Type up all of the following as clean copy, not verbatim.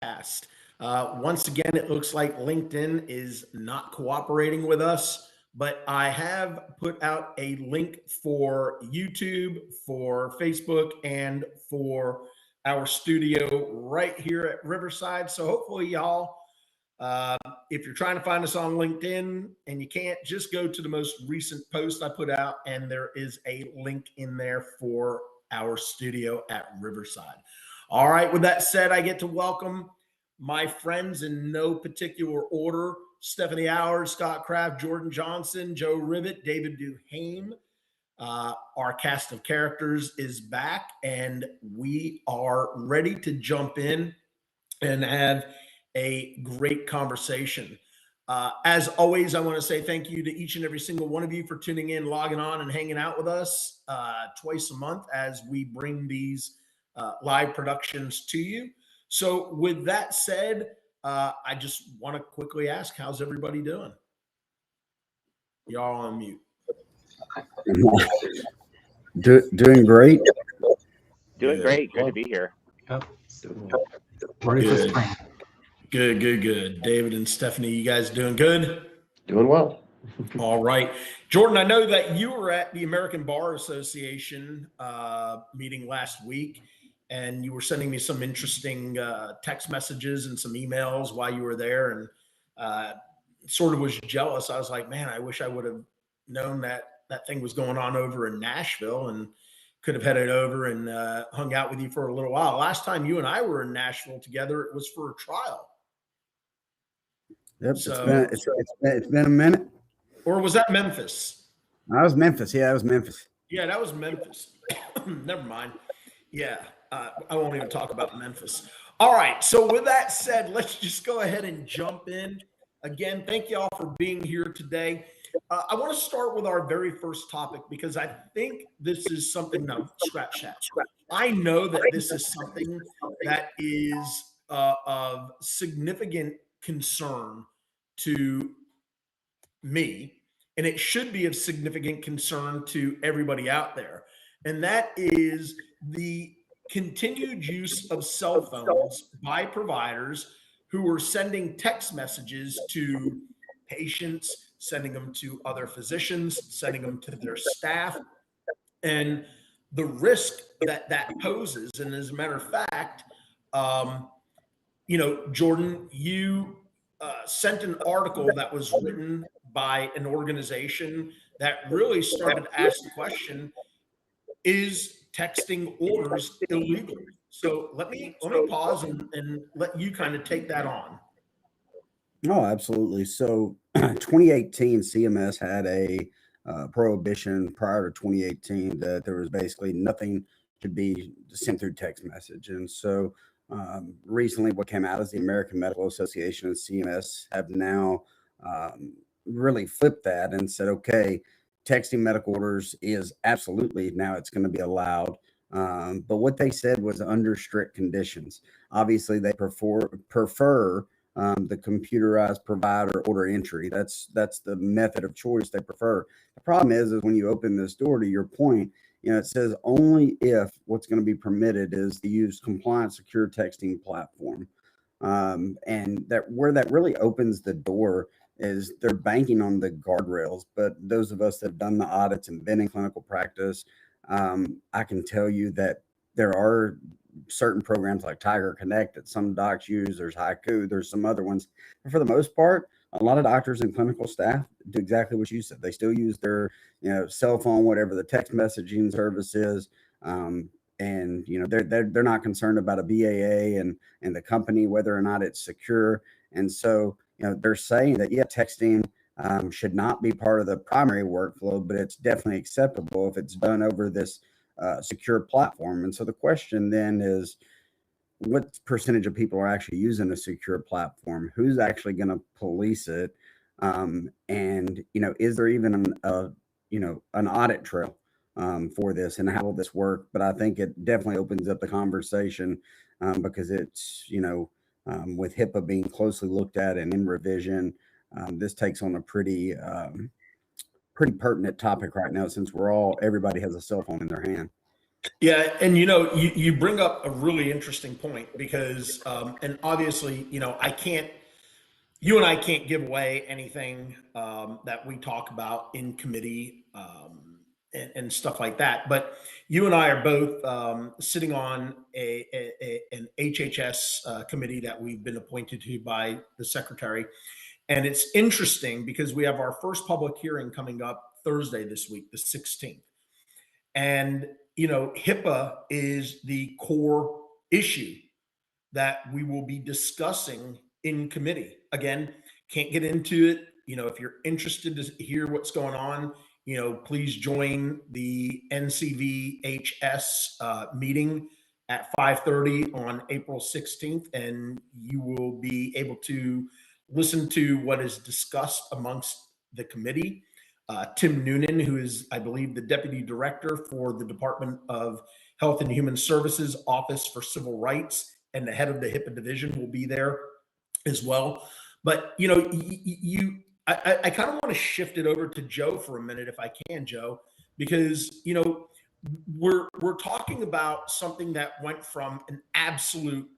Podcast. Once again, it looks like LinkedIn is not cooperating with us, but I have put out a link for YouTube, for Facebook, and for our studio right here at Riverside. So hopefully, y'all, uh, if you're trying to find us on LinkedIn and you can't, just go to the most recent post I put out, and there is a link in there for our studio at Riverside. All right, with that said, I get to welcome my friends in no particular order: Stephanie Howard, Scott Kraft, Jordan Johnson, Joe Rivet, David Duhame. Our cast of characters is back, and we are ready to jump in and have a great conversation. As always, I want to say thank you to each and every single one of you for tuning in, logging on, and hanging out with us twice a month as we bring these live productions to you. So, with that said, I just want to quickly ask, how's everybody doing? Y'all on mute. Doing great. Doing great. Good to be here. Yep. Ready for spring. Good. David and Stephanie, you guys doing good? Doing well. All right. Jordan, I know that you were at the American Bar Association meeting last week, and you were sending me some interesting text messages and some emails while you were there, and sort of was jealous. I was like, man, I wish I would have known that that thing was going on over in Nashville and could have headed over and hung out with you for a little while. Last time you and I were in Nashville together, it was for a trial. Yep, So, it's been a minute. Or was that Memphis? That was Memphis. Yeah, that was Memphis. Yeah, that was Memphis. Never mind. Yeah, I won't even talk about Memphis. All right. So with that said, let's just go ahead and jump in. Again, thank you all for being here today. I want to start with our very first topic because I think this is something. No, scratch that. I know that this is something that is of significant concern to me, and it should be of significant concern to everybody out there. And that is the continued use of cell phones by providers who are sending text messages to patients, sending them to other physicians, sending them to their staff, and the risk that that poses. And as a matter of fact, Jordan, you sent an article that was written by an organization that really started to ask the question, is texting orders illegal? So let me pause and let you kind of take that on. Oh, absolutely. So 2018, CMS had a prohibition prior to 2018 that there was basically nothing to be sent through text message. And so recently what came out is the American Medical Association and CMS have now really flipped that and said, okay, texting medical orders is absolutely now it's going to be allowed. But what they said was under strict conditions. Obviously, they prefer the computerized provider order entry. That's the method of choice they prefer. The problem is when you open this door, to your point, it says only if what's going to be permitted is the use compliant secure texting platform. And that where that really opens the door is they're banking on the guardrails. But those of us that have done the audits and been in clinical practice, I can tell you that there are certain programs like Tiger Connect that some docs use. There's Haiku. There's some other ones. But for the most part, a lot of doctors and clinical staff do exactly what you said. They still use their, cell phone, whatever the text messaging service is. And they're not concerned about a BAA and the company, whether or not it's secure. And so, they're saying that, texting should not be part of the primary workflow, but it's definitely acceptable if it's done over this secure platform. And so the question then is, what percentage of people are actually using a secure platform? Who's actually going to police it? And, is there even an audit trail for this, and how will this work? But I think it definitely opens up the conversation because it's, with HIPAA being closely looked at and in revision, this takes on a pretty pertinent topic right now, since everybody has a cell phone in their hand. Yeah, and you bring up a really interesting point because, and obviously, you and I can't give away anything that we talk about in committee and stuff like that. But you and I are both sitting on an HHS committee that we've been appointed to by the secretary. And it's interesting because we have our first public hearing coming up Thursday this week, the 16th. And, HIPAA is the core issue that we will be discussing in committee. Again, can't get into it. If you're interested to hear what's going on, please join the NCVHS meeting at 5:30 on April 16th, and you will be able to listen to what is discussed amongst the committee. Tim Noonan, who is, I believe, the Deputy Director for the Department of Health and Human Services Office for Civil Rights, and the head of the HIPAA division will be there as well. But, I kind of want to shift it over to Joe for a minute, if I can, Joe, because, we're talking about something that went from an absolute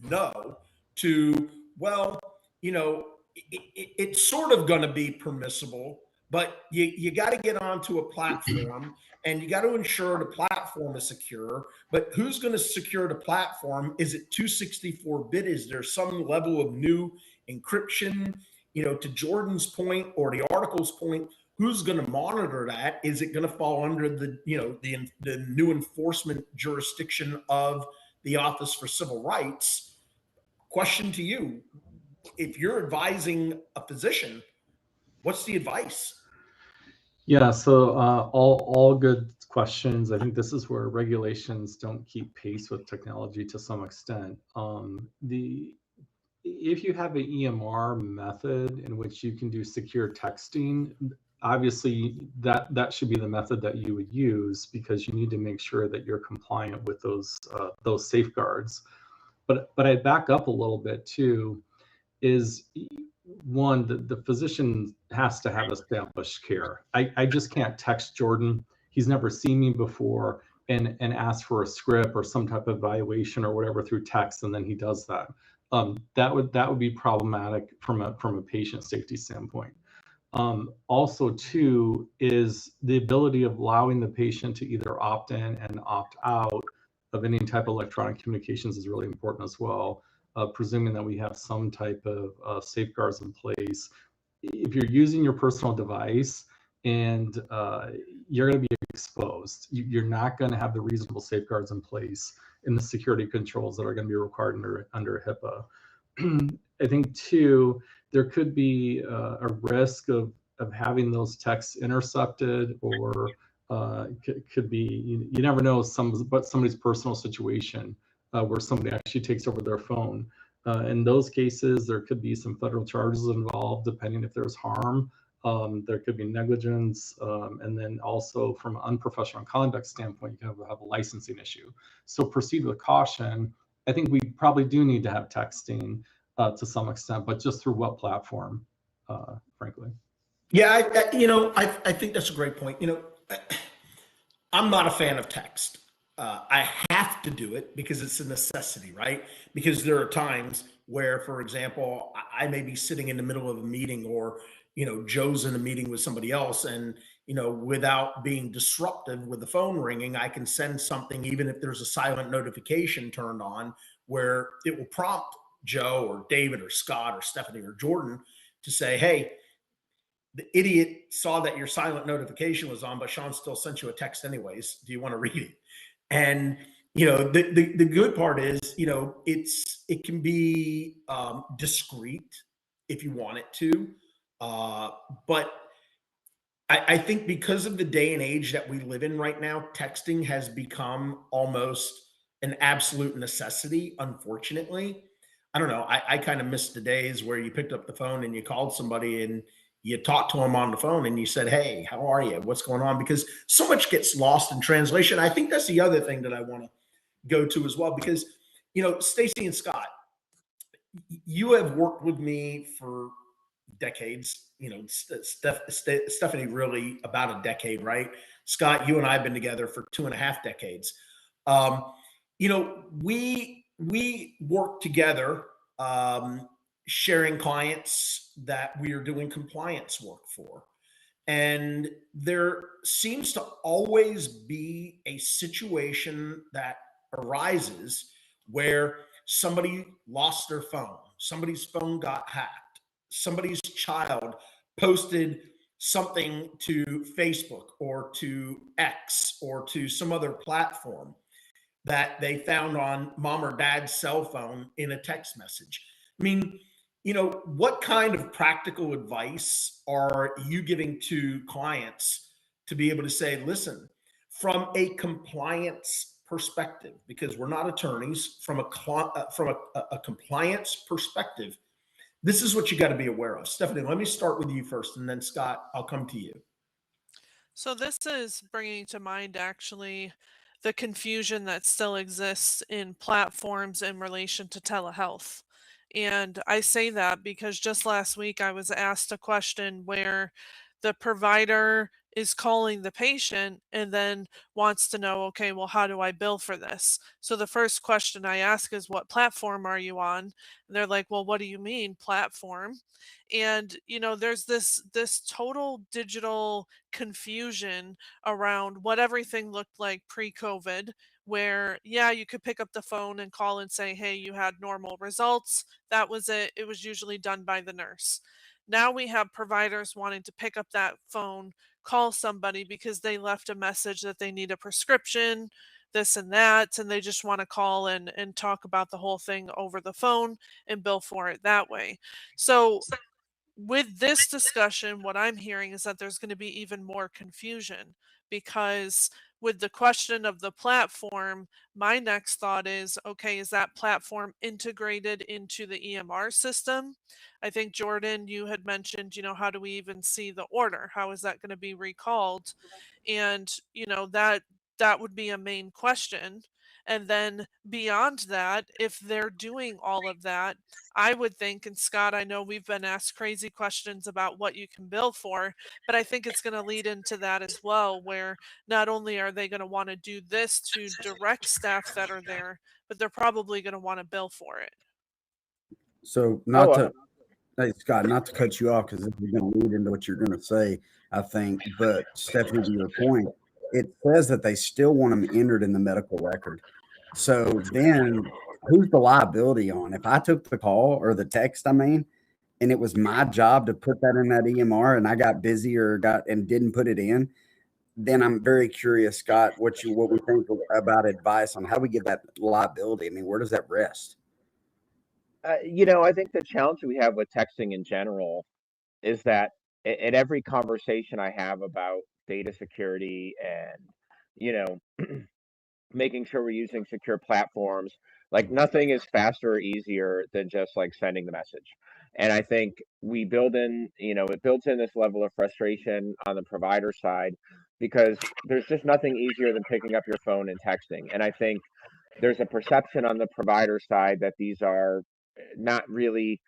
no to, well, it's sort of going to be permissible, but you got to get onto a platform and you got to ensure the platform is secure. But who's going to secure the platform? Is it 264-bit? Is there some level of new encryption? To Jordan's point or the article's point, who's going to monitor that? Is it going to fall under the new enforcement jurisdiction of the Office for Civil Rights? Question to you: if you're advising a physician, what's the advice? Yeah, so all good questions. I think this is where regulations don't keep pace with technology to some extent. If you have an EMR method in which you can do secure texting, obviously that should be the method that you would use, because you need to make sure that you're compliant with those safeguards. But I'd back up a little bit too. Is one, the physician has to have established care. I just can't text Jordan. He's never seen me before and ask for a script or some type of evaluation or whatever through text, and then he does that. That would be problematic from a patient safety standpoint. Also, too, is the ability of allowing the patient to either opt in and opt out of any type of electronic communications is really important as well. Presuming that we have some type of safeguards in place. If you're using your personal device and you're going to be exposed, you're not going to have the reasonable safeguards in place in the security controls that are going to be required under HIPAA. I think too, there could be a risk of having those texts intercepted, or could be, you never know somebody's personal situation where somebody actually takes over their phone. In those cases, there could be some federal charges involved, depending if there's harm. There could be negligence, and then also from an unprofessional conduct standpoint, you can have a licensing issue. So proceed with caution. I think we probably do need to have texting to some extent, but just through what platform, frankly. Yeah, I think that's a great point. I'm not a fan of text. I have to do it because it's a necessity, right? Because there are times where, for example, I may be sitting in the middle of a meeting, or Joe's in a meeting with somebody else, and without being disruptive with the phone ringing, I can send something, even if there's a silent notification turned on, where it will prompt Joe or David or Scott or Stephanie or Jordan to say, hey, the idiot saw that your silent notification was on, but Sean still sent you a text anyways. Do you want to read it? And the good part is, it can be discreet if you want it to, but I think because of the day and age that we live in right now, texting has become almost an absolute necessity. Unfortunately, I don't know. I kind of miss the days where you picked up the phone and you called somebody and you talked to them on the phone and you said, hey, how are you? What's going on? Because so much gets lost in translation. I think that's the other thing that I want to go to as well, because, Stacy and Scott, you have worked with me for decades, Stephanie really about a decade, right? Scott, you and I have been together for 2.5 decades. You know, we work together, sharing clients that we are doing compliance work for. And there seems to always be a situation that arises where somebody lost their phone, somebody's phone got hacked, somebody's child posted something to Facebook or to X or to some other platform that they found on mom or dad's cell phone in a text message. I mean, you know, what kind of practical advice are you giving to clients to be able to say, listen, from a compliance perspective, because we're not attorneys, from a compliance perspective, this is what you got to be aware of. Stephanie, let me start with you first, and then Scott, I'll come to you. So this is bringing to mind actually the confusion that still exists in platforms in relation to telehealth. And I say that because just last week I was asked a question where the provider is calling the patient and then wants to know, okay, well, how do I bill for this? So the first question I ask is, what platform are you on? And they're like, well, what do you mean platform? And there's this total digital confusion around what everything looked like pre-COVID, where yeah, you could pick up the phone and call and say, hey, you had normal results. That was it. It was usually done by the nurse. Now we have providers wanting to pick up that phone, call somebody because they left a message that they need a prescription, this and that, and they just want to call and talk about the whole thing over the phone and bill for it that way. So with this discussion, what I'm hearing is that there's going to be even more confusion because with the question of the platform, my next thought is, okay, is that platform integrated into the EMR system? I think Jordan, you had mentioned, how do we even see the order? How is that going to be recalled? And, that would be a main question. And then beyond that, if they're doing all of that, I would think, and Scott, I know we've been asked crazy questions about what you can bill for, but I think it's going to lead into that as well, where not only are they going to want to do this to direct staff that are there, but they're probably going to want to bill for it. So Oh, hey, Scott, not to cut you off because this is going to lead into what you're going to say, I think. But Stephanie, to your point, it says that they still want them entered in the medical record. So then who's the liability on? If I took the call or the text, and it was my job to put that in that EMR and I got busy and didn't put it in, then I'm very curious, Scott, what we think about advice on how we get that liability. I mean, where does that rest? I think the challenge we have with texting in general is that in every conversation I have about data security and, making sure we're using secure platforms, like nothing is faster or easier than just like sending the message. And I think we build in, it builds in this level of frustration on the provider side because there's just nothing easier than picking up your phone and texting. And I think there's a perception on the provider side that these are not really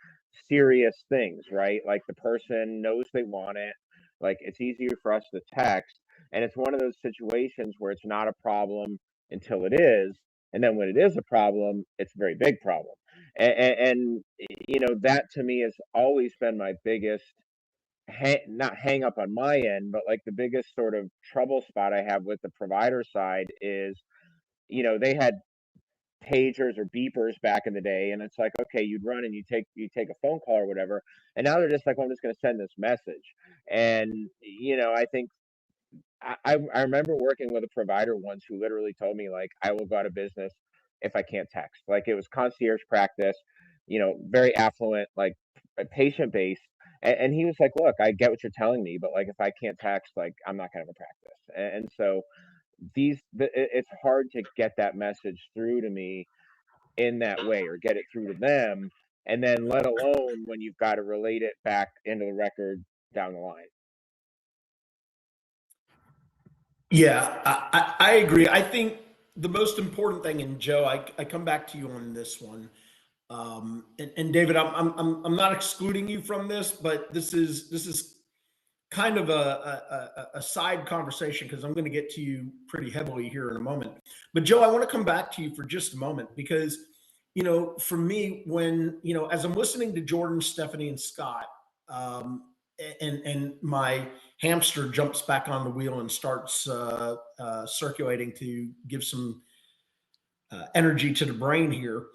serious things, right? Like the person knows they want it, like it's easier for us to text. And it's one of those situations where it's not a problem until it is. And then when it is a problem, it's a very big problem. And that to me has always been my biggest, not hang up on my end, but like the biggest sort of trouble spot I have with the provider side is, they had pagers or beepers back in the day, and it's like, okay, you'd run and you take a phone call or whatever, and now they're just like, well, I'm just going to send this message. And I think I remember working with a provider once who literally told me, like, I will go out of business if I can't text. Like it was concierge practice, very affluent, like patient base. And he was like, look, I get what you're telling me, but like if I can't text, like I'm not gonna have a practice. And so it's hard to get that message through to me in that way or get it through to them, and then let alone when you've got to relate it back into the record down the line. Yeah, I agree. I think the most important thing, and Joe, I come back to you on this one. And David, I'm not excluding you from this, but this is kind of a side conversation because I'm going to get to you pretty heavily here in a moment. But Joe, I want to come back to you for just a moment because, for me, when, as I'm listening to Jordan, Stephanie, and Scott, and my hamster jumps back on the wheel and starts circulating to give some energy to the brain here.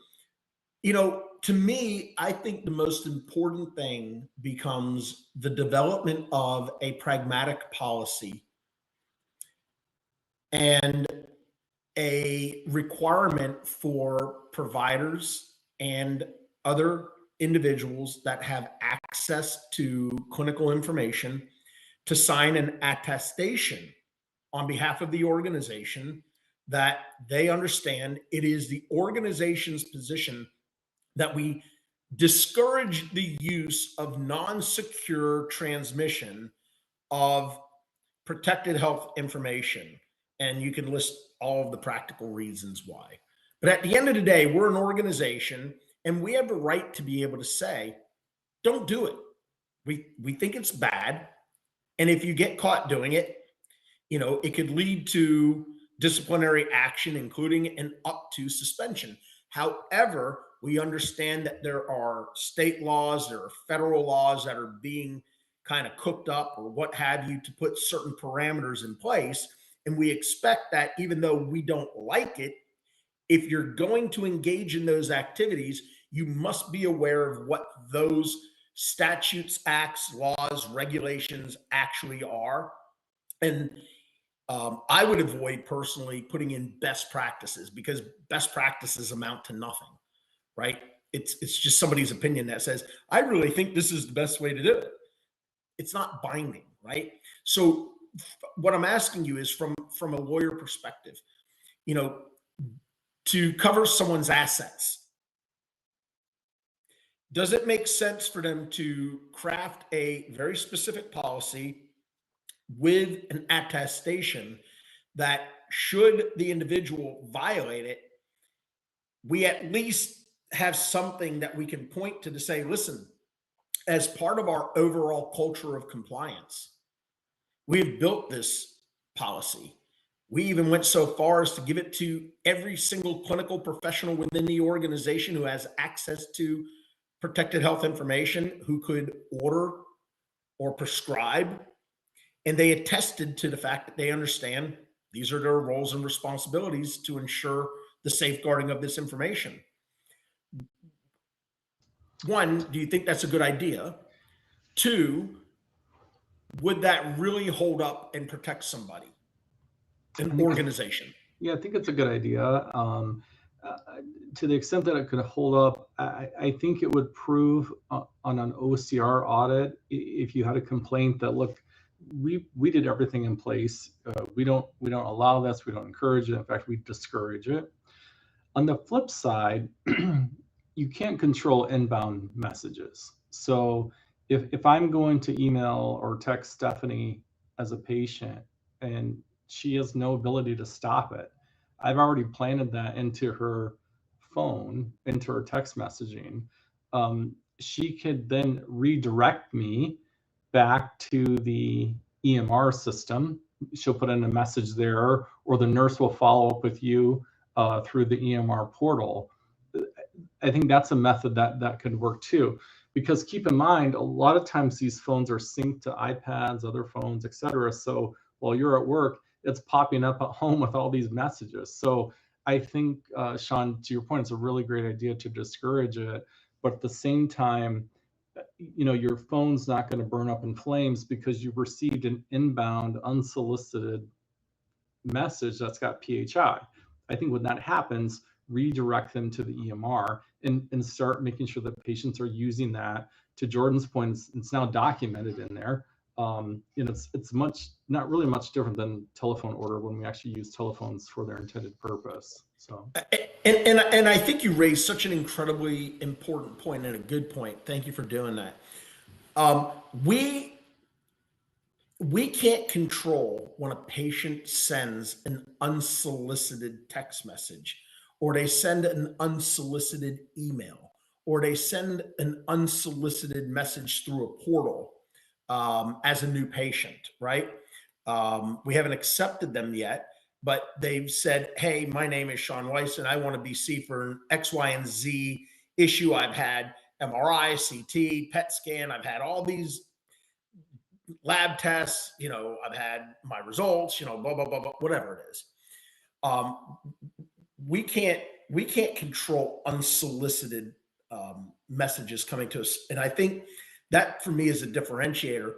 To me, I think the most important thing becomes the development of a pragmatic policy and a requirement for providers and other individuals that have access to clinical information to sign an attestation on behalf of the organization that they understand it is the organization's position that we discourage the use of non-secure transmission of protected health information. And you can list all of the practical reasons why. But at the end of the day, we're an organization and we have a right to be able to say, don't do it. We think it's bad. And if you get caught doing it, it could lead to disciplinary action, including and up to suspension. However, we understand that there are state laws, there are federal laws that are being kind of cooked up or what have you to put certain parameters in place. And we expect that even though we don't like it, if you're going to engage in those activities, you must be aware of what those statutes, acts, laws, regulations actually are. And I would avoid personally putting in best practices because best practices amount to nothing, right? It's just somebody's opinion that says, I really think this is the best way to do it. It's not binding, right? So what I'm asking you is from a lawyer perspective, to cover someone's assets, does it make sense for them to craft a very specific policy with an attestation that should the individual violate it, we at least have something that we can point to say, listen, as part of our overall culture of compliance, we've built this policy. We even went so far as to give it to every single clinical professional within the organization who has access to protected health information, who could order or prescribe. And they attested to the fact that they understand these are their roles and responsibilities to ensure the safeguarding of this information. One, do you think that's a good idea? Two, would that really hold up and protect somebody, an organization? Yeah, I think it's a good idea. To the extent that it could hold up, I think it would prove on an OCR audit if you had a complaint that, look, we did everything in place. We don't allow this. We don't encourage it. In fact, we discourage it. On the flip side, you can't control inbound messages. So if I'm going to email or text Stephanie as a patient and she has no ability to stop it, I've already planted that into her phone, into her text messaging. She could then redirect me back to the EMR system. She'll put in a message there, or the nurse will follow up with you through the EMR portal. I think that's a method that could work too, because keep in mind, a lot of times these phones are synced to iPads, other phones, etc. So while you're at work, it's popping up at home with all these messages. So I think, Sean, to your point, it's a really great idea to discourage it, but at the same time, your phone's not going to burn up in flames because you've received an inbound unsolicited message that's got PHI. I think when that happens, redirect them to the EMR and start making sure that patients are using that. To Jordan's point, it's now documented in there. It's not really much different than telephone order when we actually use telephones for their intended purpose. So, and I think you raised such an incredibly important point and a good point. Thank you for doing that. We can't control when a patient sends an unsolicited text message, or they send an unsolicited email, or they send an unsolicited message through a portal. as a new patient, right? We haven't accepted them yet, but they've said, hey, my name is Sean Weiss and I want to be seen for an X, Y, and Z issue. I've had MRI, CT, PET scan. I've had all these lab tests, I've had my results, blah, blah, blah, blah, whatever it is. We can't control unsolicited messages coming to us. And I think that for me is a differentiator.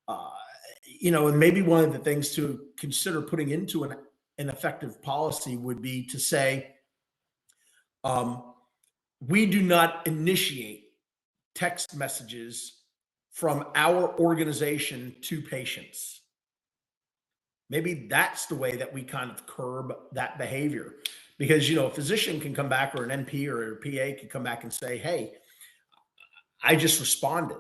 And maybe one of the things to consider putting into an effective policy would be to say, we do not initiate text messages from our organization to patients. Maybe that's the way that we kind of curb that behavior, because, a physician can come back, or an NP or a PA can come back and say, hey, I just responded.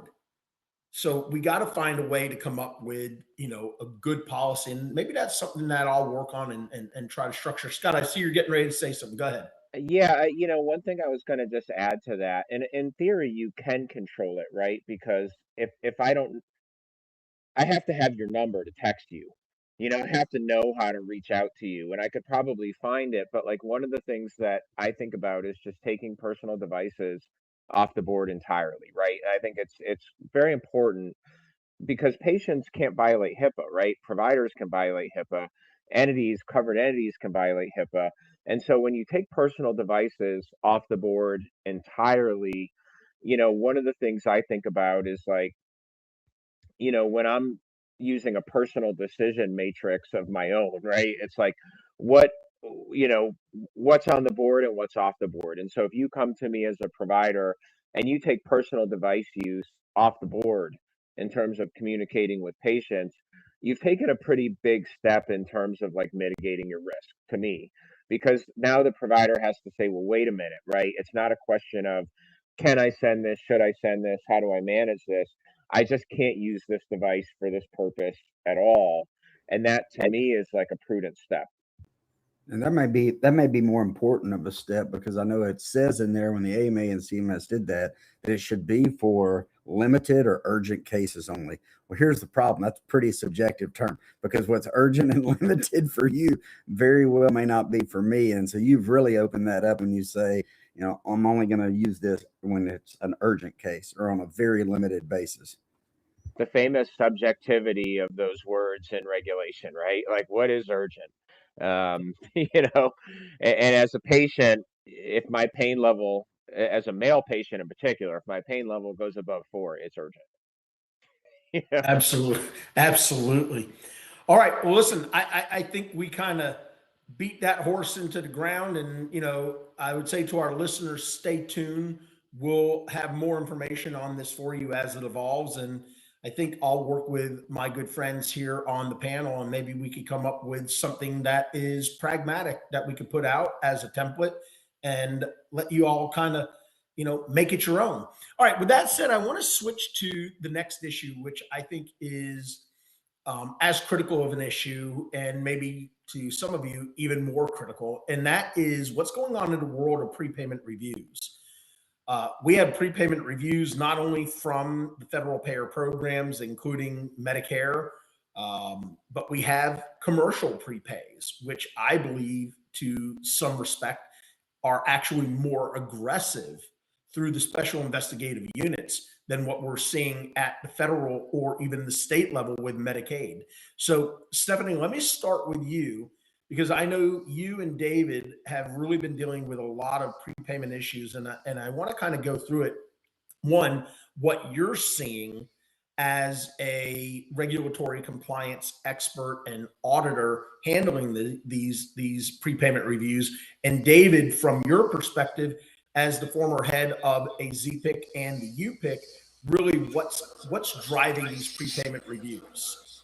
So we got to find a way to come up with, a good policy. And maybe that's something that I'll work on and try to structure. Scott, I see you're getting ready to say something. Go ahead. Yeah, one thing I was going to just add to that, and in theory, you can control it, right? Because if I have to have your number to text you. I have to know how to reach out to you, and I could probably find it. But like, one of the things that I think about is just taking personal devices off the board entirely, right? I think it's very important, because patients can't violate HIPAA, right? Providers can violate HIPAA, covered entities can violate HIPAA. And so when you take personal devices off the board entirely, one of the things I think about is like, when I'm using a personal decision matrix of my own, right? It's like, what's on the board and what's off the board. And so if you come to me as a provider and you take personal device use off the board in terms of communicating with patients, you've taken a pretty big step in terms of like mitigating your risk, to me, because now the provider has to say, well, wait a minute, right? It's not a question of, can I send this? Should I send this? How do I manage this? I just can't use this device for this purpose at all. And that, to me, is like a prudent step. And that may be more important of a step, because I know it says in there, when the AMA and CMS did that it should be for limited or urgent cases only. Well, here's the problem. That's a pretty subjective term, because what's urgent and limited for you very well may not be for me. And so you've really opened that up when you say, I'm only going to use this when it's an urgent case or on a very limited basis. The famous subjectivity of those words in regulation, right? Like, what is urgent? And as a patient, if my pain level, as a male patient in particular, if my pain level goes above 4, it's urgent. Absolutely. All right. Well, listen, I think we kind of beat that horse into the ground, and I would say to our listeners, stay tuned. We'll have more information on this for you as it evolves, and I think I'll work with my good friends here on the panel, and maybe we could come up with something that is pragmatic that we could put out as a template and let you all kind of, make it your own. All right. With that said, I want to switch to the next issue, which I think is as critical of an issue, and maybe to some of you even more critical, and that is what's going on in the world of prepayment reviews. We have prepayment reviews not only from the federal payer programs, including Medicare, but we have commercial prepays, which I believe, to some respect, are actually more aggressive through the special investigative units than what we're seeing at the federal or even the state level with Medicaid. So, Stephanie, let me start with you, because I know you and David have really been dealing with a lot of prepayment issues, and I want to kind of go through it. One, what you're seeing as a regulatory compliance expert and auditor handling these prepayment reviews, and David, from your perspective as the former head of a ZPIC and the UPIC, really what's driving these prepayment reviews?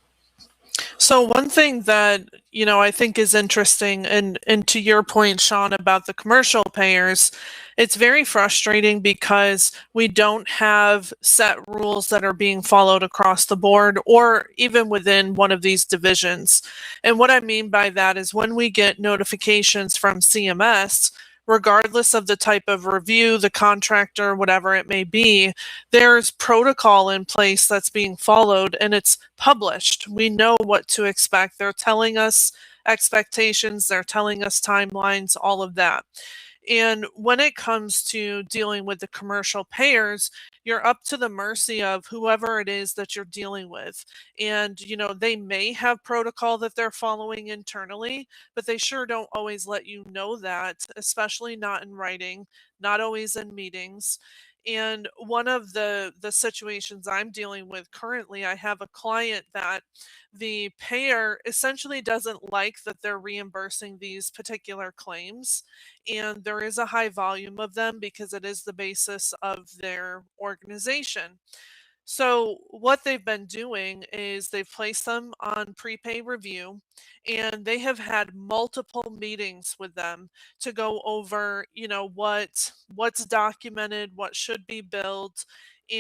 So one thing that, I think is interesting, and to your point, Sean, about the commercial payers, it's very frustrating because we don't have set rules that are being followed across the board or even within one of these divisions. And what I mean by that is when we get notifications from CMS regardless of the type of review, the contractor, whatever it may be, there's protocol in place that's being followed and it's published. We know what to expect. They're telling us expectations, they're telling us timelines, all of that. And when it comes to dealing with the commercial payers, you're up to the mercy of whoever it is that you're dealing with. And, they may have protocol that they're following internally, but they sure don't always let you know that, especially not in writing, not always in meetings. And one of the situations I'm dealing with currently, I have a client that the payer essentially doesn't like that they're reimbursing these particular claims, and there is a high volume of them because it is the basis of their organization. So, what they've been doing is they've placed them on prepay review, and they have had multiple meetings with them to go over, what's documented, what should be billed.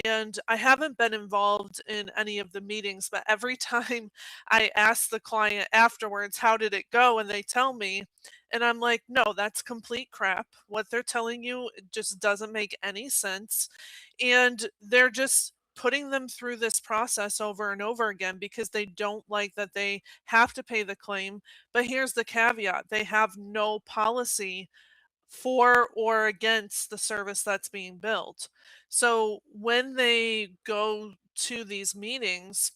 And I haven't been involved in any of the meetings, but every time I ask the client afterwards, how did it go? And they tell me, and I'm like, no, that's complete crap. What they're telling you just doesn't make any sense. And they're just putting them through this process over and over again because they don't like that they have to pay the claim. But here's the caveat: they have no policy for or against the service that's being billed. So when they go to these meetings,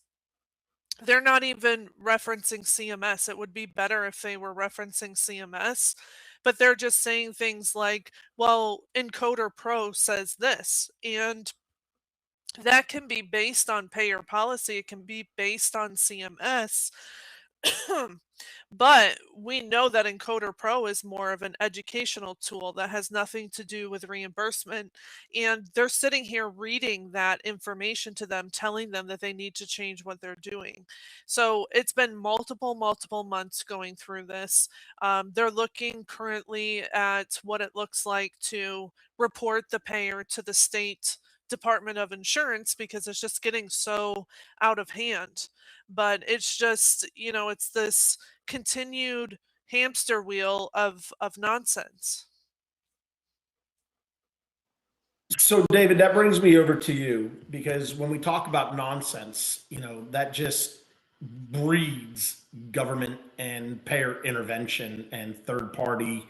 they're not even referencing CMS. It would be better if they were referencing CMS, but they're just saying things like, well, Encoder Pro says this. And that can be based on payer policy, it can be based on CMS. But we know that Encoder Pro is more of an educational tool that has nothing to do with reimbursement. And they're sitting here reading that information to them, telling them that they need to change what they're doing. So it's been multiple months going through this. They're looking currently at what it looks like to report the payer to the state Department of Insurance because it's just getting so out of hand. But it's just, it's this continued hamster wheel of nonsense. So, David, that brings me over to you because when we talk about nonsense, that just breeds government and payer intervention and third party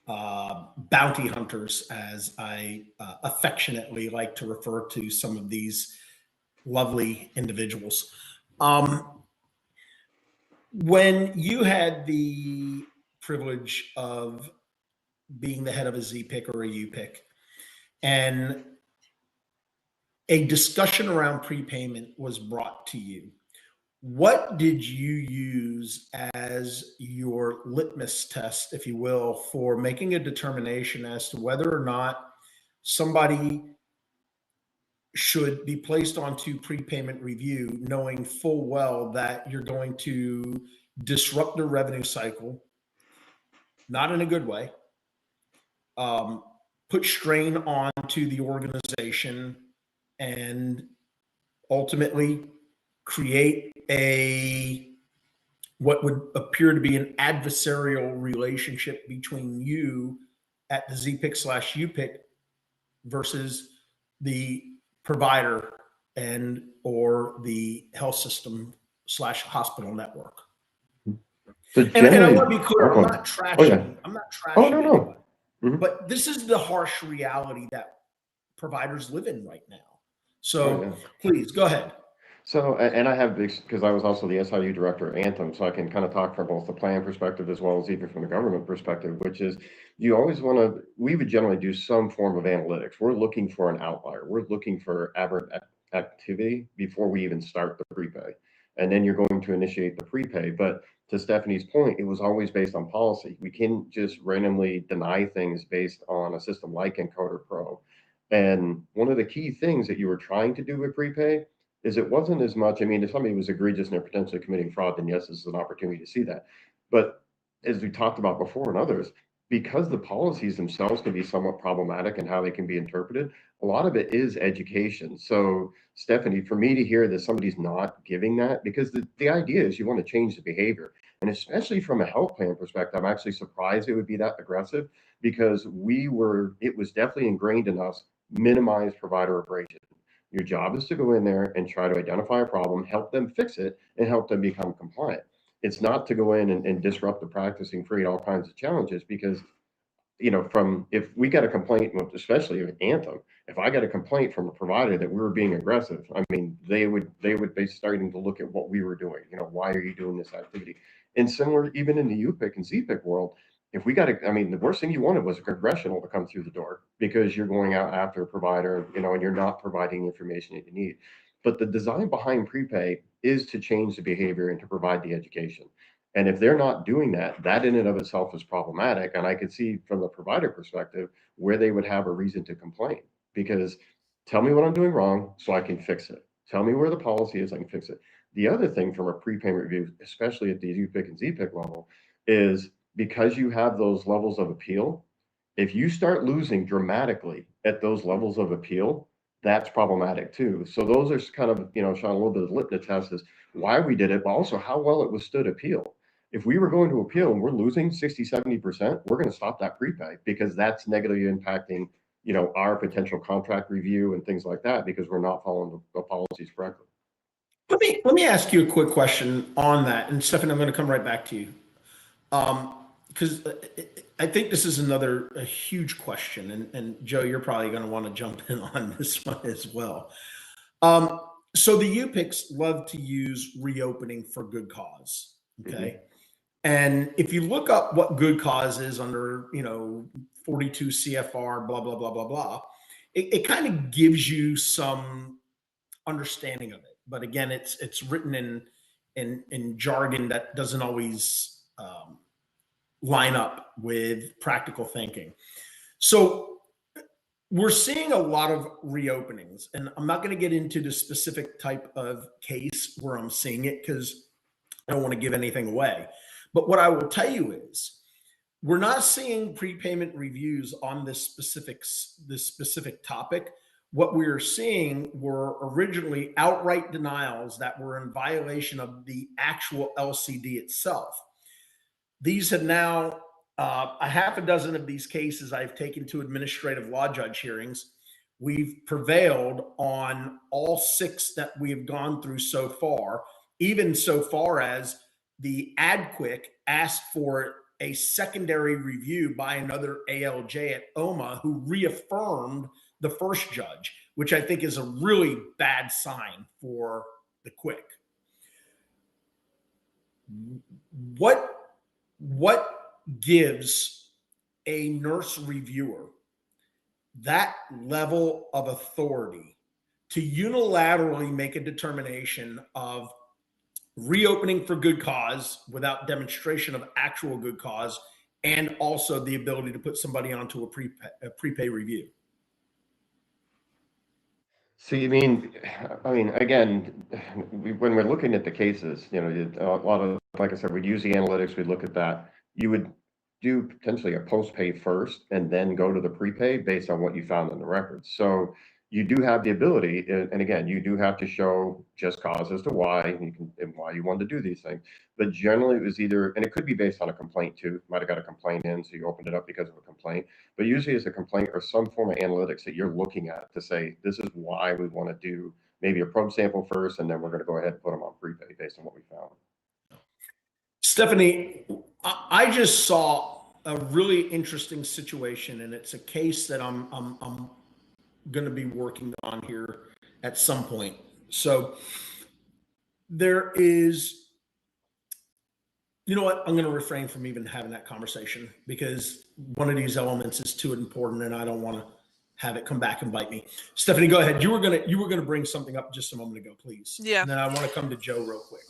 bounty hunters, as I affectionately like to refer to some of these lovely individuals. When you had the privilege of being the head of a ZPIC or a UPIC, and a discussion around prepayment was brought to you, what did you use as your litmus test, if you will, for making a determination as to whether or not somebody should be placed onto prepayment review, knowing full well that you're going to disrupt the revenue cycle, not in a good way, put strain onto the organization, and ultimately create what would appear to be an adversarial relationship between you at the ZPIC/UPIC versus the provider and or the health system/hospital network. So And I generally, want to be clear, I'm okay. not trashing. Oh, yeah. I'm not trashing. Oh, no. anyone. Mhm. But this is the harsh reality that providers live in right now. Oh, So yeah. please go ahead. So, and I have this because I was also the SIU director at Anthem, so I can kind of talk from both the plan perspective as well as even from the government perspective, which is you always want to, we would generally do some form of analytics. We're looking for an outlier. We're looking for aberrant activity before we even start the prepay. And then you're going to initiate the prepay. But to Stephanie's point, it was always based on policy. We can't just randomly deny things based on a system like Encoder Pro. And one of the key things that you were trying to do with prepay is it wasn't as much, I mean, if somebody was egregious and they're potentially committing fraud, then yes, this is an opportunity to see that. But as we talked about before and others, because the policies themselves can be somewhat problematic and how they can be interpreted, a lot of it is education. So Stephanie, for me to hear that somebody's not giving that, because the idea is you want to change the behavior. And especially from a health plan perspective, I'm actually surprised it would be that aggressive, because it was definitely ingrained in us, minimize provider abrasion. Your job is to go in there and try to identify a problem, help them fix it, and help them become compliant. It's not to go in and disrupt the practice and create all kinds of challenges, because if we got a complaint, especially with Anthem, if I got a complaint from a provider that we were being aggressive, I mean, they would be starting to look at what we were doing. Why are you doing this activity? And similar, even in the UPIC and ZPIC world, if we got the worst thing you wanted was a congressional to come through the door, because you're going out after a provider, and you're not providing information that you need. But the design behind prepay is to change the behavior and to provide the education. And if they're not doing that, that in and of itself is problematic. And I could see from the provider perspective where they would have a reason to complain, because tell me what I'm doing wrong so I can fix it. Tell me where the policy is, I can fix it. The other thing from a prepayment review, especially at the UPIC and ZPIC level, is because you have those levels of appeal, if you start losing dramatically at those levels of appeal, that's problematic too. So those are kind of, Sean, a little bit of the litmus test is why we did it, but also how well it withstood appeal. If we were going to appeal and we're losing 60, 70%, we're going to stop that prepay, because that's negatively impacting, our potential contract review and things like that, because we're not following the policies correctly. Let me ask you a quick question on that. And Stephanie, I'm going to come right back to you. Because I think this is a huge question. And Joe, you're probably going to want to jump in on this one as well. So the UPICs love to use reopening for good cause. Okay. Mm-hmm. And if you look up what good cause is under, 42 CFR, blah, blah, blah, blah, blah, it kind of gives you some understanding of it. But again, it's written in jargon that doesn't always line up with practical thinking. So we're seeing a lot of reopenings, and I'm not going to get into the specific type of case where I'm seeing it, because I don't want to give anything away. But what I will tell you is we're not seeing prepayment reviews on this specific topic. What we're seeing were originally outright denials that were in violation of the actual LCD itself. These have now, a half a dozen of these cases I've taken to administrative law judge hearings. We've prevailed on all 6 that we have gone through so far, even so far as the AdQuick asked for a secondary review by another ALJ at OMA, who reaffirmed the first judge, which I think is a really bad sign for the quick. What gives a nurse reviewer that level of authority to unilaterally make a determination of reopening for good cause without demonstration of actual good cause, and also the ability to put somebody onto a prepay review? So again, when we're looking at the cases, a lot of, like I said, we'd use the analytics, we'd look at that. You would do potentially a post-pay first and then go to the prepay based on what you found in the records. So you do have the ability, and again, you do have to show just cause as to why and why you wanted to do these things. But generally it was either, and it could be based on a complaint too. You might have got a complaint in, so you opened it up because of a complaint. But usually it's a complaint or some form of analytics that you're looking at to say, this is why we want to do maybe a probe sample first, and then we're going to go ahead and put them on prepay based on what we found. Stephanie, I just saw a really interesting situation, and it's a case that I'm going to be working on here at some point. So there is, you know what, I'm going to refrain from even having that conversation, because one of these elements is too important and I don't want to have it come back and bite me. Stephanie, go ahead. You were going to bring something up just a moment ago, please. Yeah. And then I want to come to Joe real quick.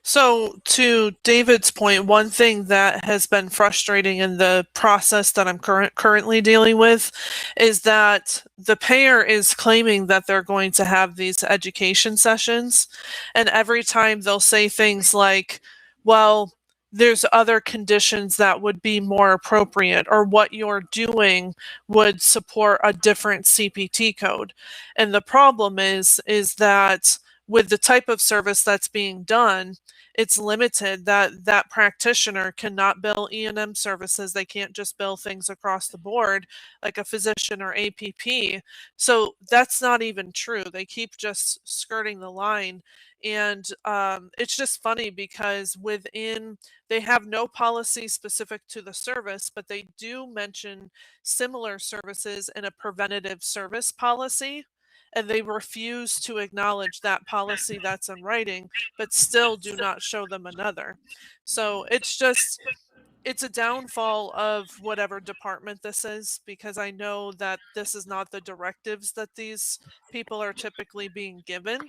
So to David's point, one thing that has been frustrating in the process that I'm currently dealing with is that the payer is claiming that they're going to have these education sessions, and every time they'll say things like, well, there's other conditions that would be more appropriate, or what you're doing would support a different CPT code. And the problem is that with the type of service that's being done, it's limited that that practitioner cannot bill E&M services. They can't just bill things across the board like a physician or APP. So that's not even true. They keep just skirting the line. And it's just funny because they have no policy specific to the service, but they do mention similar services in a preventative service policy. And they refuse to acknowledge that policy that's in writing, but still do not show them another. So it's a downfall of whatever department this is, because I know that this is not the directives that these people are typically being given.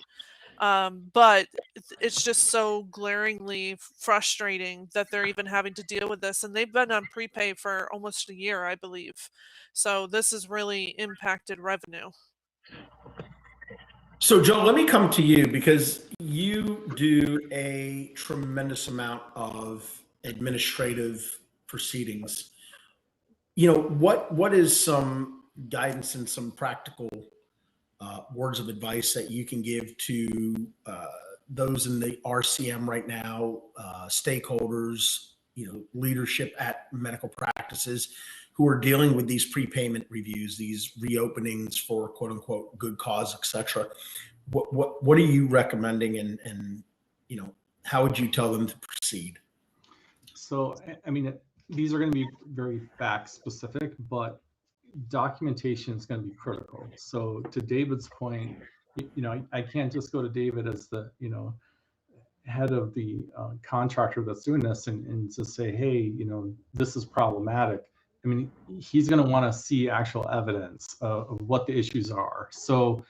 But it's just so glaringly frustrating that they're even having to deal with this. And they've been on prepay for almost a year, I believe. So this has really impacted revenue. So, Joe, let me come to you because you do a tremendous amount of administrative proceedings. What is some guidance and some practical words of advice that you can give to those in the RCM right now, stakeholders, leadership at medical practices who are dealing with these prepayment reviews, these reopenings for quote unquote good cause, et cetera? What are you recommending, and how would you tell them to proceed? So, I mean, these are going to be very fact specific, but documentation is going to be critical. So to David's point, I can't just go to David as the, head of the contractor that's doing this and just say, hey, this is problematic. I mean, he's going to want to see actual evidence of what the issues are. So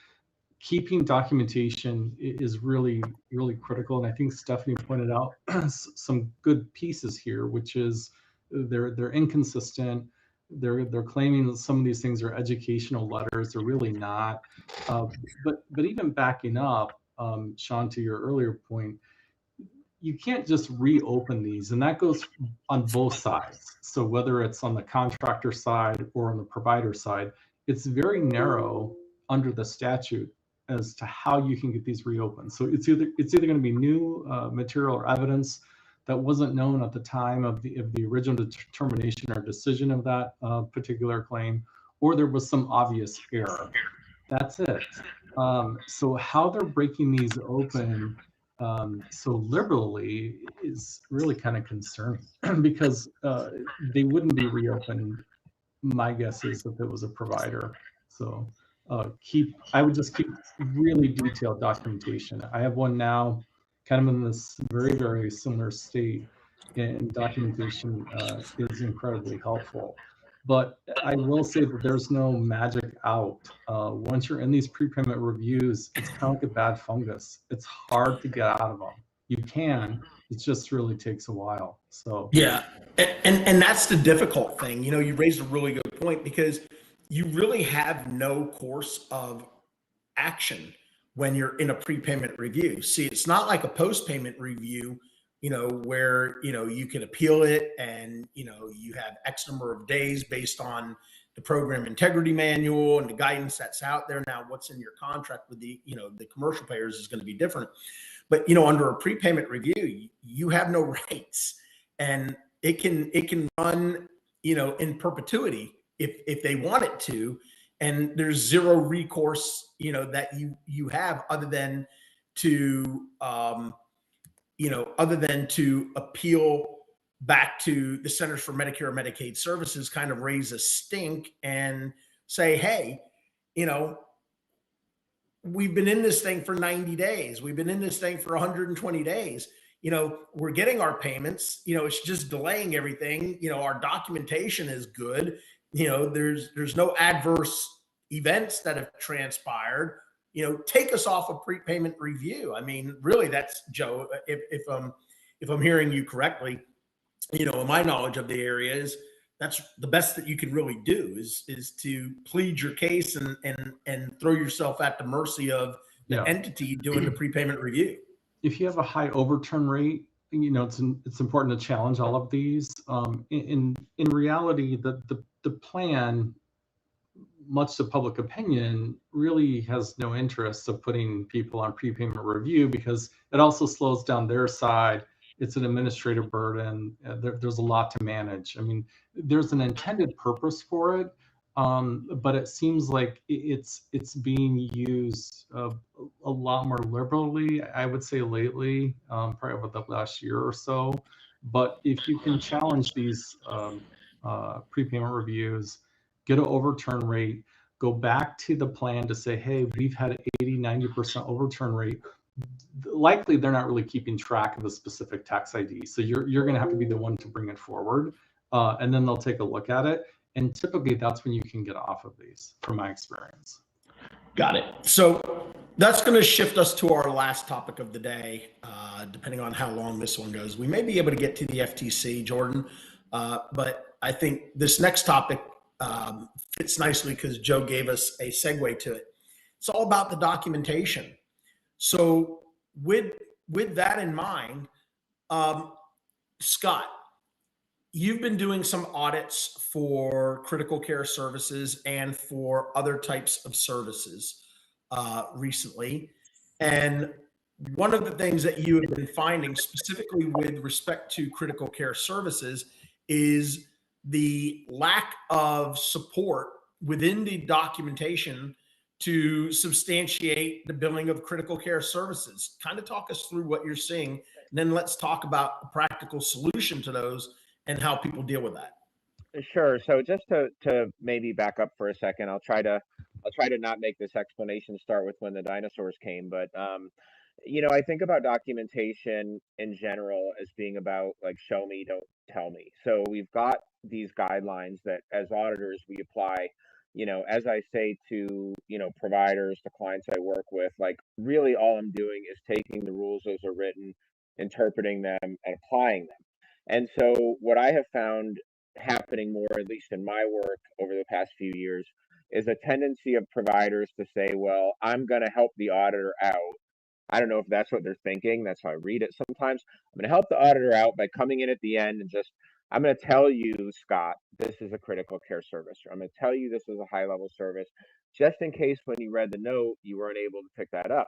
keeping documentation is really, really critical. And I think Stephanie pointed out some good pieces here, which is they're inconsistent. They're claiming that some of these things are educational letters. They're really not. But even backing up, Sean, to your earlier point, you can't just reopen these, and that goes on both sides. So whether it's on the contractor side or on the provider side, it's very narrow under the statute as to how you can get these reopened. So it's either going to be new material or evidence that wasn't known at the time of the original determination or decision of that particular claim, or there was some obvious error. That's it. So how they're breaking these open so liberally is really kind of concerning because they wouldn't be reopened. My guess is if it was a provider. So I would just keep really detailed documentation. I have one now, kind of in this very, very similar state, and documentation is incredibly helpful. But I will say that there's no magic out. Once you're in these prepayment reviews, it's kind of like a bad fungus. It's hard to get out of them. You can, it just really takes a while. So yeah, and that's the difficult thing. You raised a really good point because you really have no course of action when you're in a prepayment review. See, it's not like a post-payment review, where, you can appeal it and, you have X number of days based on the program integrity manual and the guidance that's out there. Now, what's in your contract with the commercial payers is going to be different. But, under a prepayment review, you have no rights, and it can run, in perpetuity if they want it to. And there's zero recourse, that you have other than to, appeal back to the Centers for Medicare and Medicaid Services, kind of raise a stink and say, hey, we've been in this thing for 90 days. We've been in this thing for 120 days. We're getting our payments, it's just delaying everything. Our documentation is good. There's no adverse events that have transpired. Take us off a prepayment review. I mean, really, that's, Joe, if I'm hearing you correctly, in my knowledge of the area is that's the best that you can really do is to plead your case and throw yourself at the mercy of the entity doing the prepayment review. If you have a high overturn rate, it's important to challenge all of these. In reality, the plan much of public opinion really has no interest of putting people on prepayment review because it also slows down their side. It's an administrative burden. There's a lot to manage. I mean, there's an intended purpose for it, but it seems like it's being used a lot more liberally, I would say lately, probably over the last year or so. But if you can challenge these prepayment reviews, get an overturn rate, go back to the plan to say, hey, we've had 80-90% overturn rate. Likely they're not really keeping track of the specific tax ID. So you're going to have to be the one to bring it forward, and then they'll take a look at it. And typically that's when you can get off of these, from my experience. Got it. So that's going to shift us to our last topic of the day, depending on how long this one goes. We may be able to get to the FTC, Jordan, but I think this next topic fits nicely because Joe gave us a segue to it. It's all about the documentation. So with that in mind, Scott, you've been doing some audits for critical care services and for other types of services recently. And one of the things that you have been finding specifically with respect to critical care services is the lack of support within the documentation to substantiate the billing of critical care services. Kind of talk us through what you're seeing, and then let's talk about a practical solution to those and how people deal with that. Sure. So just to maybe back up for a second, I'll try to not make this explanation start with when the dinosaurs came, but I think about documentation in general as being about like show me, don't tell me. So we've got these guidelines that as auditors we apply, as I say to, providers, the clients I work with, like really all I'm doing is taking the rules as are written, interpreting them and applying them. And so what I have found happening more, at least in my work over the past few years, is a tendency of providers to say, well, I'm going to help the auditor out. I don't know if that's what they're thinking. That's how I read it sometimes. I'm going to help the auditor out by coming in at the end and just, I'm going to tell you, Scott, this is a critical care service. Or I'm going to tell you this is a high level service, just in case when you read the note, you weren't able to pick that up.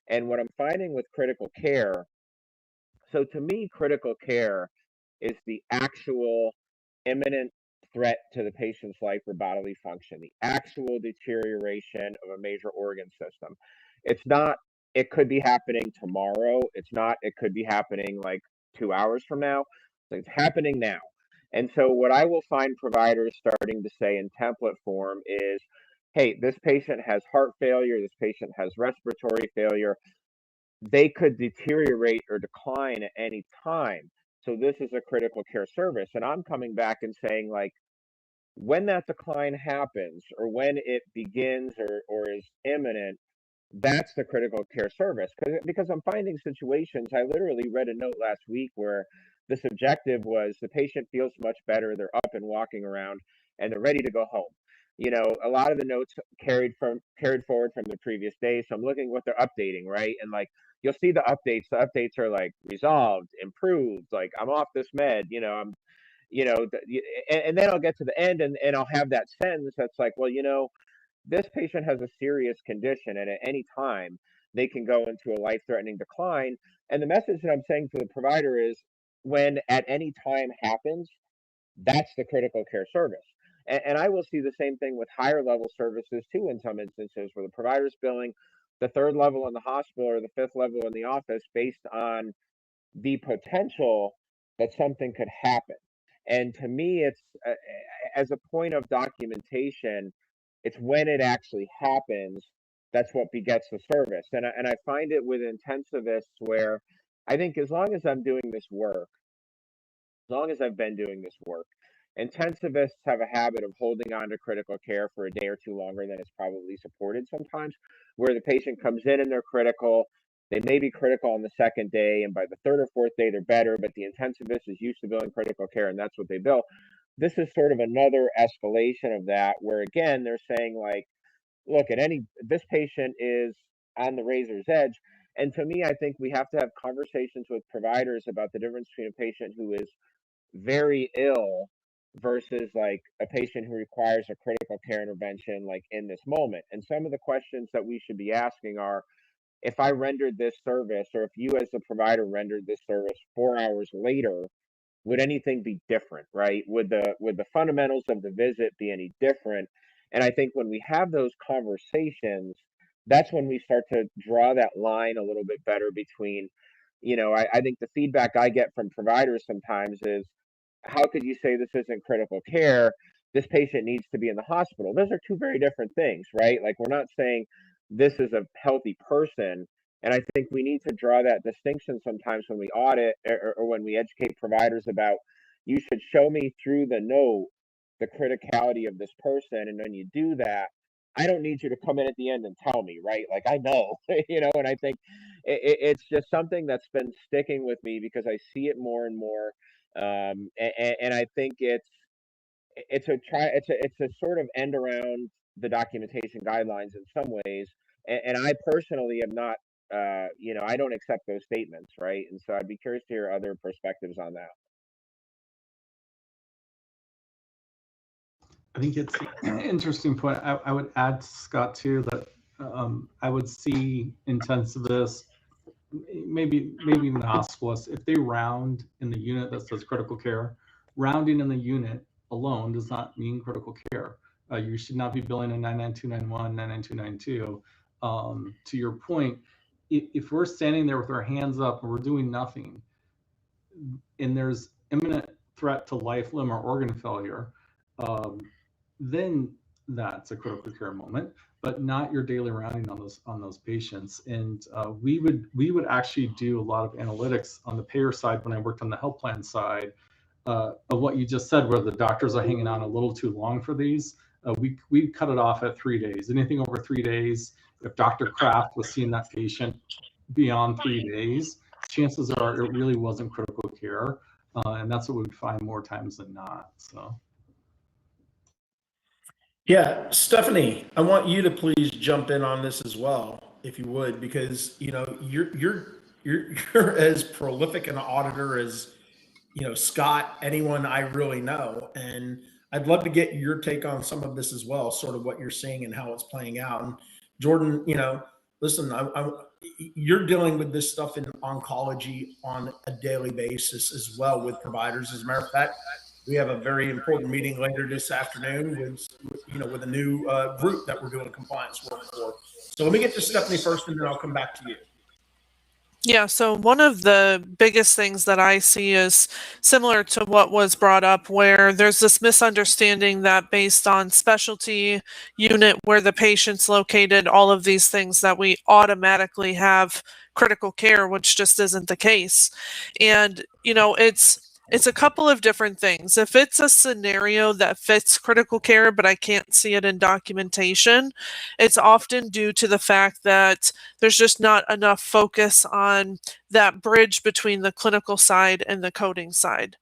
And what I'm finding with critical care, so to me, critical care is the actual imminent threat to the patient's life or bodily function, the actual deterioration of a major organ system. It's not, it could be happening tomorrow. It's not, it could be happening like 2 hours from now. It's happening now. And so what I will find providers starting to say in template form is, hey, this patient has heart failure, this patient has respiratory failure. They could deteriorate or decline at any time. So this is a critical care service. And I'm coming back and saying, like, when that decline happens or when it begins or is imminent, that's the critical care service. Because I'm finding situations, I literally read a note last week where the subjective was the patient feels much better, they're up and walking around, and they're ready to go home. A lot of the notes carried forward from the previous day. So I'm looking what they're updating, right? And like you'll see the updates. The updates are like resolved, improved, like I'm off this med, I'm and then I'll get to the end and I'll have that sentence that's like, well, this patient has a serious condition and at any time they can go into a life-threatening decline. And the message that I'm saying to the provider is when at any time happens, that's the critical care service. And I will see the same thing with higher level services too, in some instances where the provider's billing the third level in the hospital or the fifth level in the office based on the potential that something could happen. And to me, it's as a point of documentation, it's when it actually happens that's what begets the service. And I find it with intensivists where I think as long as I'm doing this work, as long as I've been doing this work, intensivists have a habit of holding on to critical care for a day or two longer than is probably supported sometimes, where the patient comes in and they're critical. They may be critical on the second day, and by the third or fourth day, they're better, but the intensivist is used to billing critical care, and that's what they bill. This is sort of another escalation of that, where again, they're saying like, look, this patient is on the razor's edge. And to me, I think we have to have conversations with providers about the difference between a patient who is very ill versus like a patient who requires a critical care intervention like in this moment. And some of the questions that we should be asking are, if I rendered this service, or if you as the provider rendered this service 4 hours later, would anything be different, right? Would the fundamentals of the visit be any different? And I think when we have those conversations, that's when we start to draw that line a little bit better between, I think the feedback I get from providers sometimes is, how could you say this isn't critical care? This patient needs to be in the hospital. Those are two very different things, right? Like, we're not saying this is a healthy person. And I think we need to draw that distinction sometimes when we audit, or when we educate providers about, you should show me through the note the criticality of this person. And when you do that, I don't need you to come in at the end and tell me, right? Like, I know, and I think it's just something that's been sticking with me because I see it more and more. And I think it's a sort of end around the documentation guidelines in some ways. And I personally am not, I don't accept those statements, right? And so I'd be curious to hear other perspectives on that. I think it's an interesting point. I would add, Scott, too, that I would see intensivists, maybe even the hospitalists, if they round in the unit that says critical care, rounding in the unit alone does not mean critical care. You should not be billing a 99291, 99292. To your point, if we're standing there with our hands up and we're doing nothing, and there's imminent threat to life, limb, or organ failure, then that's a critical care moment, but not your daily rounding on those patients. And we would actually do a lot of analytics on the payer side when I worked on the health plan side of what you just said, where the doctors are hanging on a little too long for these. We cut it off at 3 days. Anything over 3 days, if Dr. Kraft was seeing that patient beyond 3 days, chances are it really wasn't critical care. And that's what we would find more times than not. So. Yeah, Stephanie, I want you to please jump in on this as well, if you would, because you're as prolific an auditor as Scott, anyone I really know, and I'd love to get your take on some of this as well, sort of what you're seeing and how it's playing out. And Jordan, listen, you're dealing with this stuff in oncology on a daily basis as well with providers. As a matter of fact, we have a very important meeting later this afternoon with a new group that we're doing compliance work for. So let me get to Stephanie first, and then I'll come back to you. Yeah, so one of the biggest things that I see is similar to what was brought up, where there's this misunderstanding that based on specialty, unit, where the patient's located, all of these things, that we automatically have critical care, which just isn't the case. And it's a couple of different things. If it's a scenario that fits critical care, but I can't see it in documentation, it's often due to the fact that there's just not enough focus on that bridge between the clinical side and the coding side.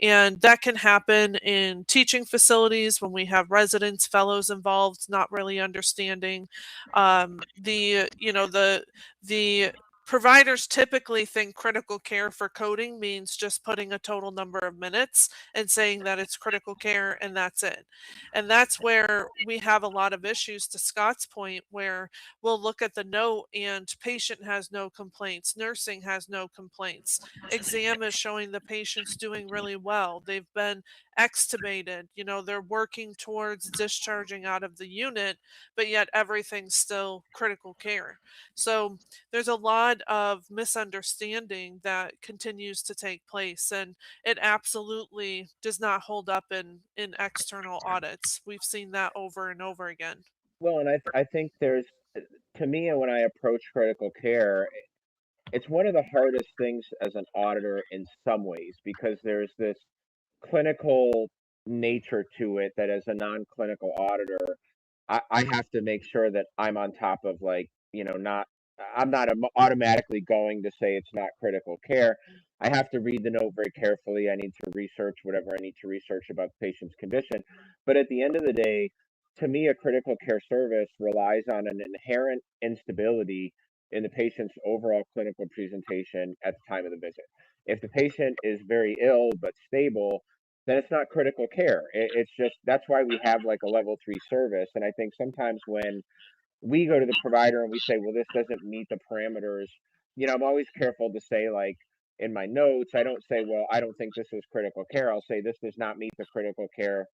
And that can happen in teaching facilities when we have residents, fellows involved, not really understanding the providers typically think critical care for coding means just putting a total number of minutes and saying that it's critical care and that's it. And that's where we have a lot of issues, to Scott's point, where we'll look at the note and patient has no complaints, nursing has no complaints, exam is showing the patient's doing really well, they've been extubated, they're working towards discharging out of the unit, but yet everything's still critical care. So there's a lot of misunderstanding that continues to take place, and it absolutely does not hold up in external audits. We've seen that over and over again. Well, and I think to me, when I approach critical care, it's one of the hardest things as an auditor in some ways, because there's this clinical nature to it that as a non-clinical auditor, I have to make sure that I'm on top of, like, I'm not automatically going to say it's not critical care. I have to read the note very carefully. I need to research whatever I need to research about the patient's condition. But at the end of the day, to me, a critical care service relies on an inherent instability in the patient's overall clinical presentation at the time of the visit. If the patient is very ill but stable, then it's not critical care. It's just, that's why we have like a level 3 service. And I think sometimes when we go to the provider and we say, well, this doesn't meet the parameters, I'm always careful to say, like, in my notes, I don't say, well, I don't think this is critical care. I'll say this does not meet the critical care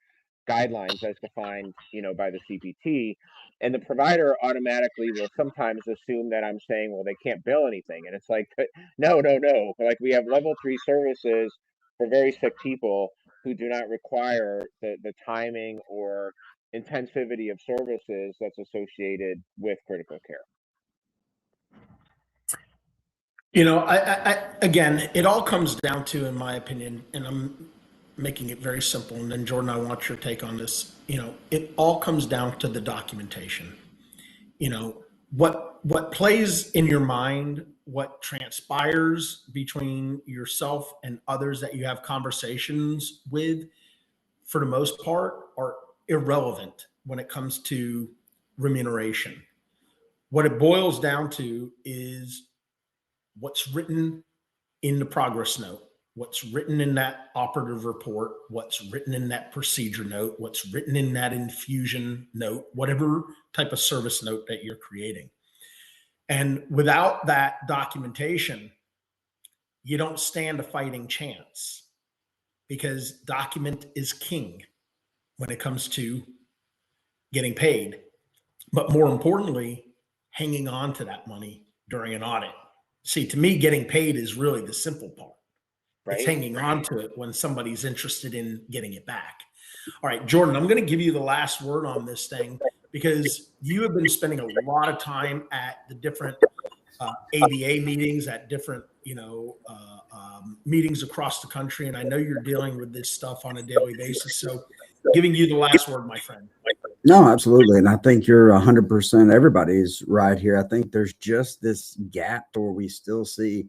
guidelines as defined, by the CPT. And the provider automatically will sometimes assume that I'm saying, well, they can't bill anything. And it's like, no, no, no. Like, we have level 3 services for very sick people who do not require the timing or intensivity of services that's associated with critical care. Again, it all comes down to, in my opinion, and I'm making it very simple, and then Jordan, I want your take on this. It all comes down to the documentation. What plays in your mind, what transpires between yourself and others that you have conversations with, for the most part, are irrelevant when it comes to remuneration. What it boils down to is what's written in the progress note, what's written in that operative report, what's written in that procedure note, what's written in that infusion note, whatever type of service note that you're creating. And without that documentation, you don't stand a fighting chance, because document is king when it comes to getting paid. But more importantly, hanging on to that money during an audit. See, to me, getting paid is really the simple part. Right? It's hanging on to it when somebody's interested in getting it back. All right, Jordan, I'm going to give you the last word on this thing, because you have been spending a lot of time at the different ABA meetings, at different, meetings across the country. And I know you're dealing with this stuff on a daily basis. So giving you the last word, my friend. No, absolutely. And I think you're 100%. Everybody's right here. I think there's just this gap where we still see,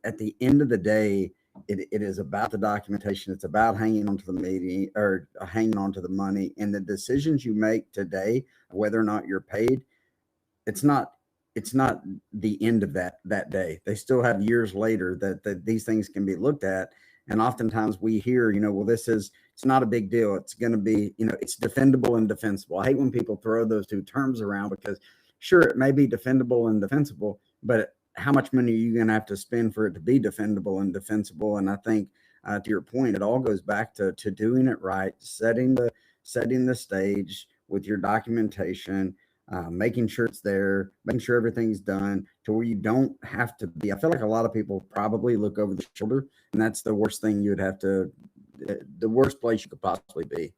at the end of the day, it is about the documentation. It's about hanging on to the meeting, or hanging on to the money, and the decisions you make today, whether or not you're paid, it's not the end of that day. They still have years later that these things can be looked at. And oftentimes we hear, well, it's not a big deal. It's going to be, it's defendable and defensible. I hate when people throw those two terms around, because sure, it may be defendable and defensible, but how much money are you going to have to spend for it to be defendable and defensible? And I think, to your point, it all goes back to doing it right, setting the stage with your documentation, making sure it's there, making sure everything's done to where you don't have to be. I feel like a lot of people probably look over the shoulder, and that's the worst thing you would have to, the worst place you could possibly be.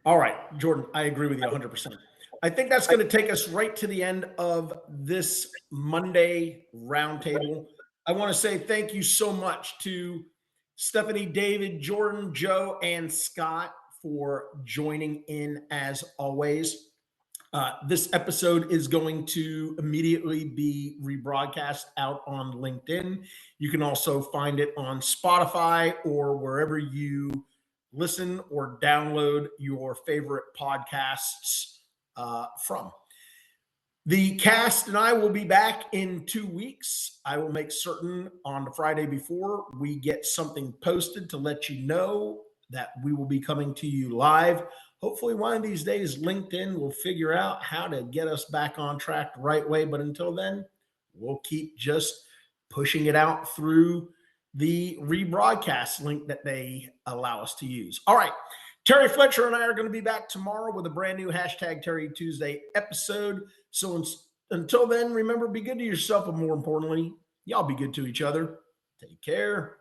All right, Jordan, I agree with you 100%. I think that's going to take us right to the end of this Monday roundtable. I want to say thank you so much to Stephanie, David, Jordan, Joe, and Scott for joining in as always. This episode is going to immediately be rebroadcast out on LinkedIn. You can also find it on Spotify or wherever you listen or download your favorite podcasts from. The cast and I will be back in 2 weeks. I will make certain on the Friday before we get something posted to let you know that we will be coming to you live. Hopefully one of these days, LinkedIn will figure out how to get us back on track the right way. But until then, we'll keep just pushing it out through the rebroadcast link that they allow us to use. All right. Terry Fletcher and I are going to be back tomorrow with a brand new #Terry Tuesday episode. So until then, remember, be good to yourself, but more importantly, y'all be good to each other. Take care.